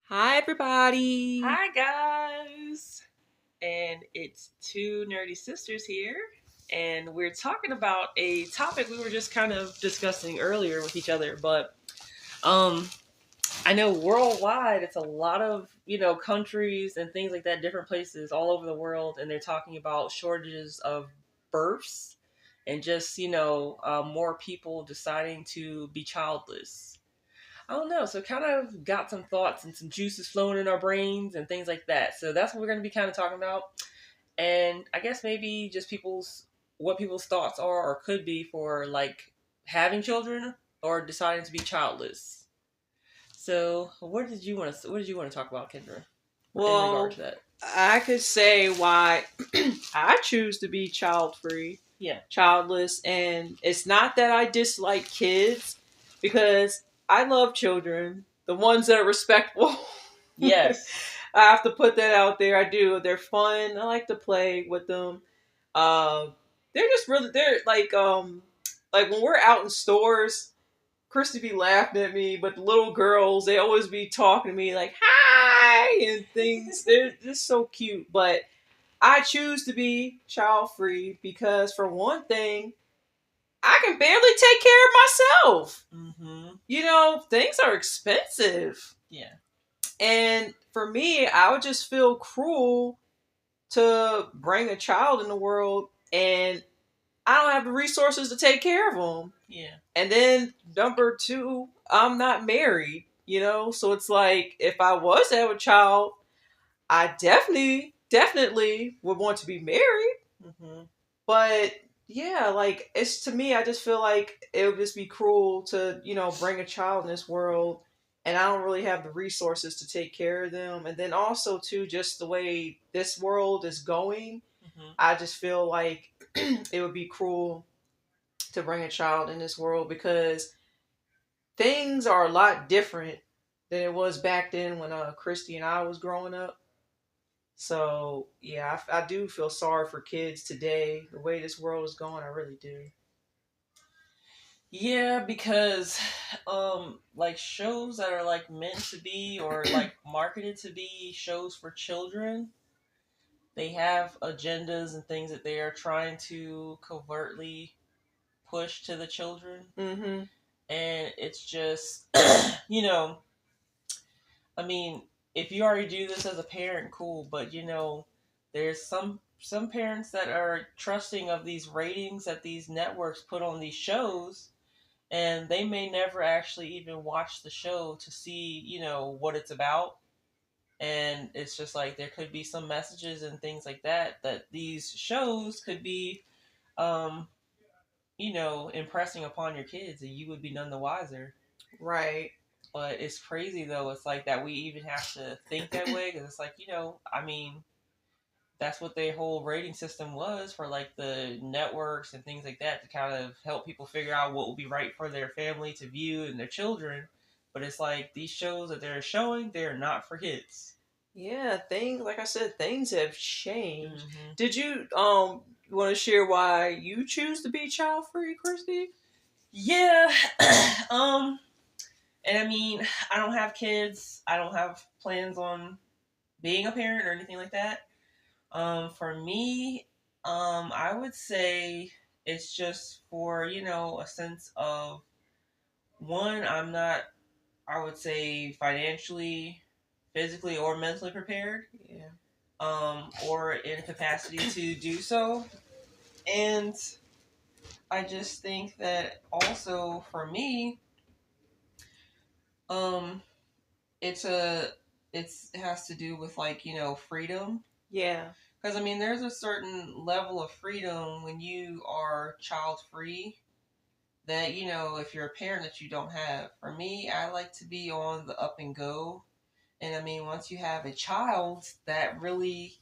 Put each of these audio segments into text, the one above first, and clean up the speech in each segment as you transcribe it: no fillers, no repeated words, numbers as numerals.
Hi, everybody. Hi, guys. And it's two nerdy sisters here. And we're talking about a topic we were just kind of discussing earlier with each other. But um, I know worldwide, it's a lot of, countries and things like that, different places all over the world. And they're talking about shortages of births and just, more people deciding to be childless. I don't know. So kind of got some thoughts and some juices flowing in our brains and things like that. So that's what we're going to be kind of talking about. And I guess maybe just what people's thoughts are or could be for like having children or deciding to be childless. So what did you want to talk about, Kendra, in regard Well, to that? I could say why I choose to be child free, Yeah. childless, and it's not that I dislike kids because I love children, the ones that are respectful. Yes. I have to put that out there. I do. They're fun. I like to play with them. Uh, they're just really they're like when we're out in stores. Christy be laughing at me, but the little girls, they always be talking to me like, hi, and things. They're just so cute. But I choose to be child free because, for one thing, I can barely take care of myself. Mm-hmm. Things are expensive. Yeah. And for me, I would just feel cruel to bring a child in the world and I don't have the resources to take care of them. Yeah. And then number two, I'm not married. So it's like if I was to have a child, I definitely would want to be married. Mm-hmm. But yeah, like it's to me, I just feel like it would just be cruel to bring a child in this world and I don't really have the resources to take care of them. And then also too, just the way this world is going, Mm-hmm. I just feel like it would be cruel to bring a child in this world because things are a lot different than it was back then when Christy and I was growing up. So yeah, I do feel sorry for kids today. The way this world is going, I really do. Yeah, because like shows that are like meant to be or like marketed to be shows for children, they have agendas and things that they are trying to covertly push to the children. Mm-hmm. And it's just you know, I mean, if you already do this as a parent, cool, but there's some parents that are trusting of these ratings that these networks put on these shows and they may never actually even watch the show to see, what it's about. And it's just like there could be some messages and things like that these shows could be, um, impressing upon your kids, and you would be none the wiser. Right. But it's crazy though. It's like that we even have to think that way because it's like I mean, that's what their whole rating system was for like the networks and things like that to kind of help people figure out what will be right for their family to view and their children. But it's like these shows that they're showing, they're not for kids. Yeah, things like I said, things have changed. Hmm. Did you want to share why you choose to be child free, Christy? Yeah. And I mean, I don't have kids. I don't have plans on being a parent or anything like that. For me, I would say it's just for, a sense of one, I'm not, I would say, financially, physically, or mentally prepared, Yeah. or in capacity to do so. And I just think that also for me, um, it's a, it has to do with like, freedom. Yeah. Because I mean, there's a certain level of freedom when you are child free that if you're a parent that you don't have. For me, I like to be on the up and go. And I mean, once you have a child, that really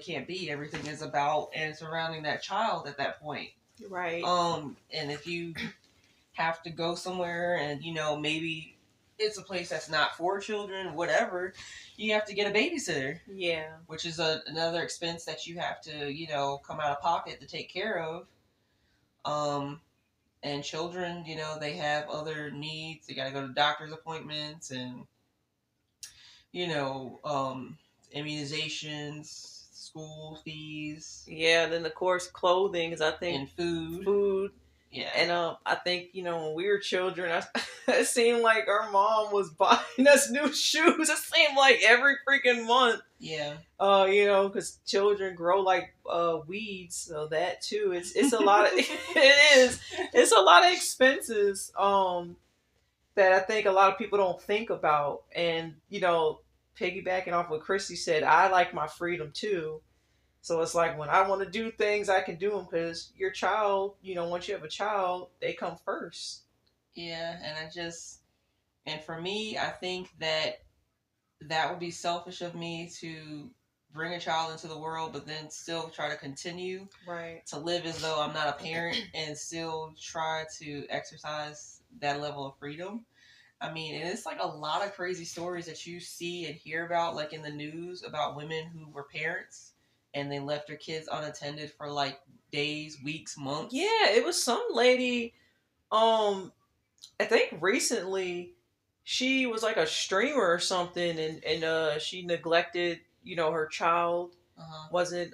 can't be. Everything is about and surrounding that child at that point. Right. And if you have to go somewhere and maybe it's a place that's not for children, whatever, you have to get a babysitter, Yeah. which is another expense that you have to come out of pocket to take care of. Um, and children, they have other needs. They got to go to doctor's appointments and immunizations, school fees, Yeah, then of course clothing is I think and food. food. Yeah. And I think when we were children, it seemed like our mom was buying us new shoes. It seemed like every freaking month. Yeah. Because children grow like weeds, so that too. It's a lot of it is. It's a lot of expenses. That I think a lot of people don't think about. And piggybacking off what Christy said, I like my freedom too. So it's like when I want to do things, I can do them because your child, once you have a child, they come first. Yeah, and for me, I think that would be selfish of me to bring a child into the world, but then still try to continue right to live as though I'm not a parent and still try to exercise that level of freedom. I mean, and it's like a lot of crazy stories that you see and hear about, like in the news, about women who were parents and they left their kids unattended for like days, weeks, months. Yeah, it was some lady. I think recently, she was like a streamer or something, and she neglected her child. Wasn't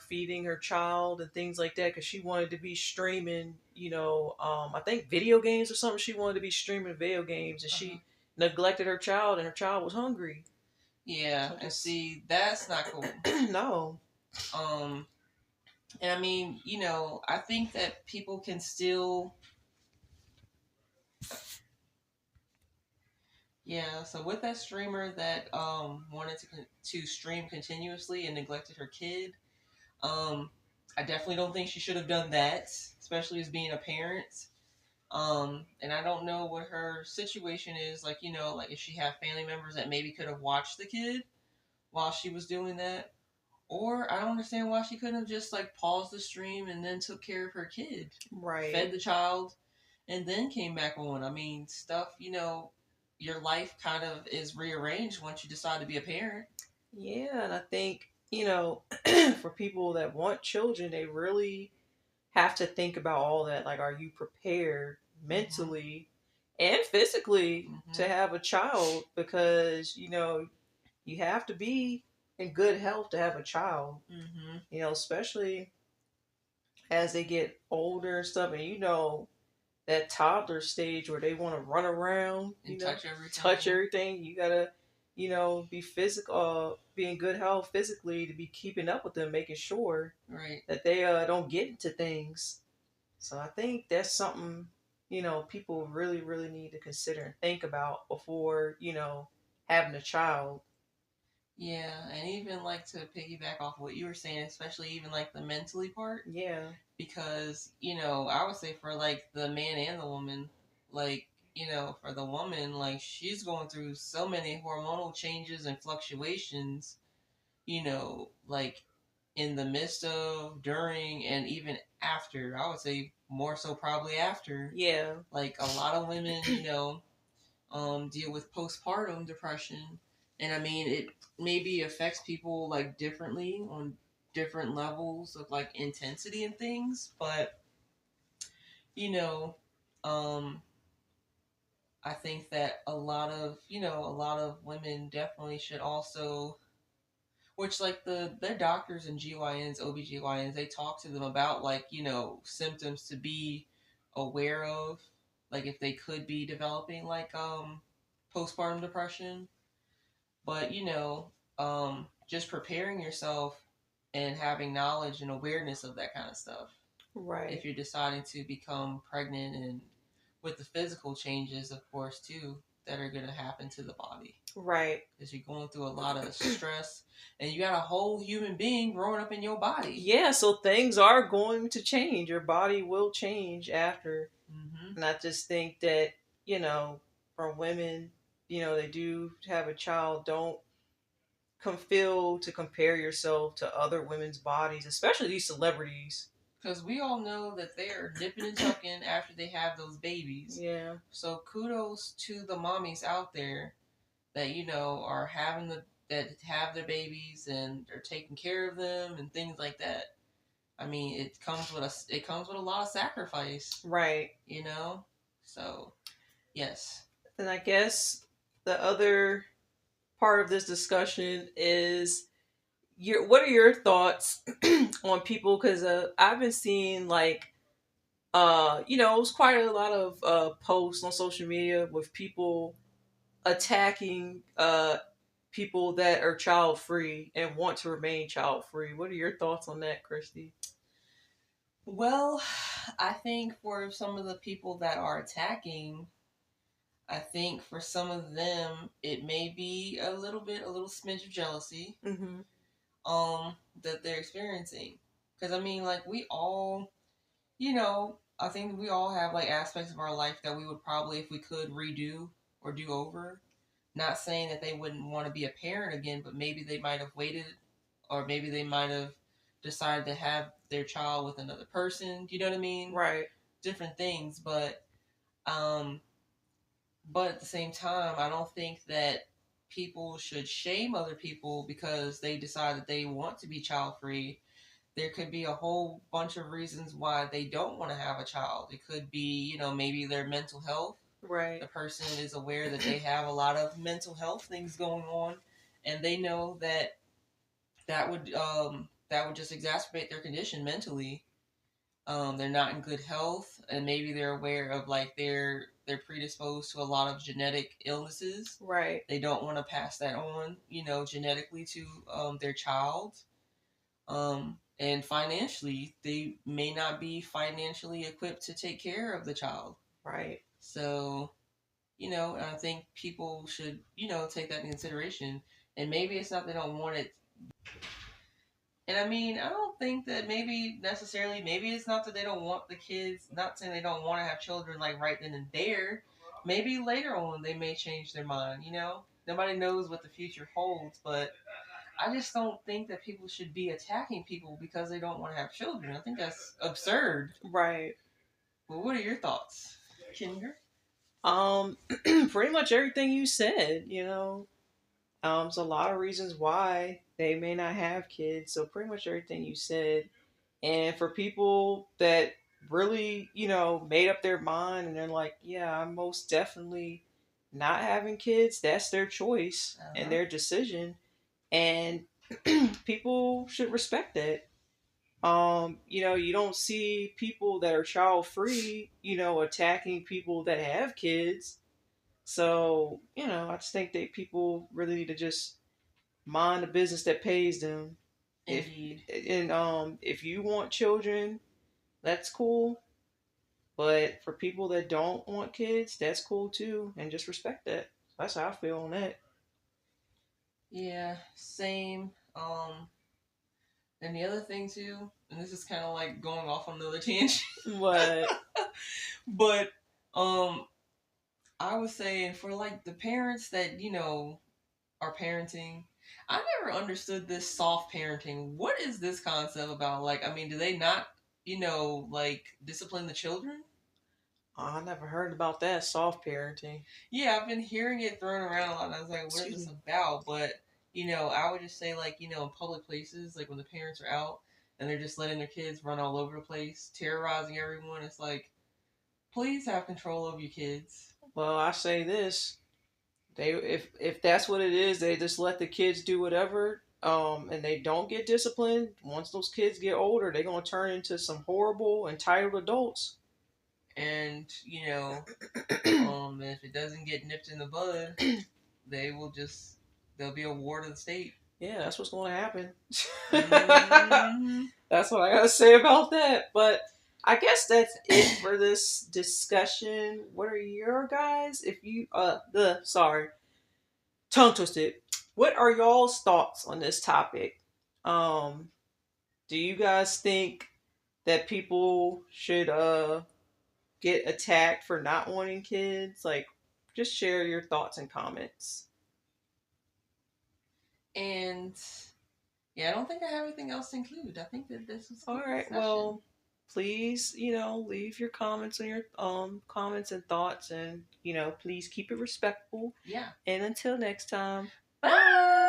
feeding her child and things like that because she wanted to be streaming. I think video games or something. She wanted to be streaming video games, and she neglected her child, and her child was hungry. Yeah, so and see, that's not cool. No. And I mean, I think that people can still. Yeah, so with that streamer that wanted to stream continuously and neglected her kid, I definitely don't think she should have done that, especially as being a parent. And I don't know what her situation is, like like if she had family members that maybe could have watched the kid while she was doing that, or I don't understand why she couldn't have just like paused the stream and then took care of her kid, right, fed the child, and then came back on. I mean, stuff, your life kind of is rearranged once you decide to be a parent. Yeah, and I think, for people that want children, they really have to think about all that. Like, are you prepared mentally and physically to have a child? Because, you have to be in good health to have a child. Especially as they get older and stuff, and that toddler stage where they want to run around, and touch everything. You gotta, be physical, be in good health physically to be keeping up with them, making sure that they don't get into things. So I think that's something people really, really need to consider and think about before having a child. Yeah, and even like to piggyback off what you were saying, especially even like the mentally part. Yeah. Because, I would say for like the man and the woman, like, for the woman, like she's going through so many hormonal changes and fluctuations, like in the midst of, during, and even after. I would say more so probably after. Yeah. Like a lot of women, deal with postpartum depression. And I mean, it maybe affects people like differently on different levels of like intensity and things, but you know, um, I think that a lot of women definitely should also, which like their doctors and GYNs, OBGYNs, they talk to them about like, symptoms to be aware of, like if they could be developing like postpartum depression. But just preparing yourself and having knowledge and awareness of that kind of stuff. Right. If you're deciding to become pregnant, and with the physical changes, of course, too, that are going to happen to the body. Right. Because you're going through a lot of stress and you got a whole human being growing up in your body. Yeah, so things are going to change. Your body will change after. And I just think that, for women, they do have a child, don't feel to compare yourself to other women's bodies, especially these celebrities. Because we all know that they're nipping and tucking after they have those babies. Yeah. So kudos to the mommies out there that are that have their babies and are taking care of them and things like that. I mean, it comes with a lot of sacrifice. Right. So yes. And I guess the other part of this discussion is what are your thoughts on people? Because I've been seeing like it was quite a lot of posts on social media with people attacking people that are child free and want to remain child free. What are your thoughts on that, Christy? Well, I think for some of the people that are attacking, I think for some of them it may be a little smidge of jealousy Mm-hmm. that they're experiencing. Because I mean, like we all, I think we all have like aspects of our life that we would probably, if we could, redo or do over. Not saying that they wouldn't want to be a parent again, but maybe they might have waited, or maybe they might have decided to have their child with another person. You know what I mean? Right. Different things, um, but at the same time, I don't think that people should shame other people because they decide that they want to be child free. There could be a whole bunch of reasons why they don't want to have a child. It could be, maybe their mental health. Right. The person is aware that they have a lot of mental health things going on, and they know that that would just exacerbate their condition mentally. They're not in good health, and maybe they're aware of like they're predisposed to a lot of genetic illnesses. Right. They don't want to pass that on, genetically to their child. And financially, they may not be financially equipped to take care of the child. Right. So, I think people should, take that into consideration. And maybe it's not they don't want it. And I mean, I don't think that maybe necessarily, maybe it's not that they don't want the kids, not saying they don't want to have children like right then and there. Maybe later on they may change their mind, Nobody knows what the future holds, but I just don't think that people should be attacking people because they don't want to have children. I think that's absurd. Right. Well, what are your thoughts, Kinder? Pretty much everything you said, there's a lot of reasons why they may not have kids. So pretty much everything you said. And for people that really, made up their mind and they're like, yeah, I'm most definitely not having kids, that's their choice and their decision. And people should respect that. You don't see people that are child free, attacking people that have kids. So, I just think that people really need to just mind the business that pays them. Indeed. If you want children, that's cool. But for people that don't want kids, that's cool too, and just respect that. That's how I feel on that. Yeah, same. And the other thing too, and this is kind of like going off on another tangent. What? But I was saying for like the parents that are parenting, I never understood this soft parenting. What is this concept about? Like, I mean, do they not, like discipline the children? I never heard about that soft parenting. Yeah, I've been hearing it thrown around a lot. And I was like, what is this about? But I would just say like, in public places, like when the parents are out and they're just letting their kids run all over the place, terrorizing everyone. It's like, please have control over your kids. Well, I say this: if that's what it is, they just let the kids do whatever, and they don't get disciplined. Once those kids get older, they're gonna turn into some horrible, entitled adults. And if it doesn't get nipped in the bud, they'll be a ward of the state. Yeah, that's what's going to happen. Mm-hmm. That's what I gotta say about that. But I guess that's it for this discussion. What are your guys? If you tongue twisted. What are y'all's thoughts on this topic? Do you guys think that people should get attacked for not wanting kids? Like, just share your thoughts and comments. And yeah, I don't think I have anything else to include. I think that this was all right. Discussion. Well, please, leave your comments on your comments and thoughts, and please keep it respectful. Yeah. And until next time, bye.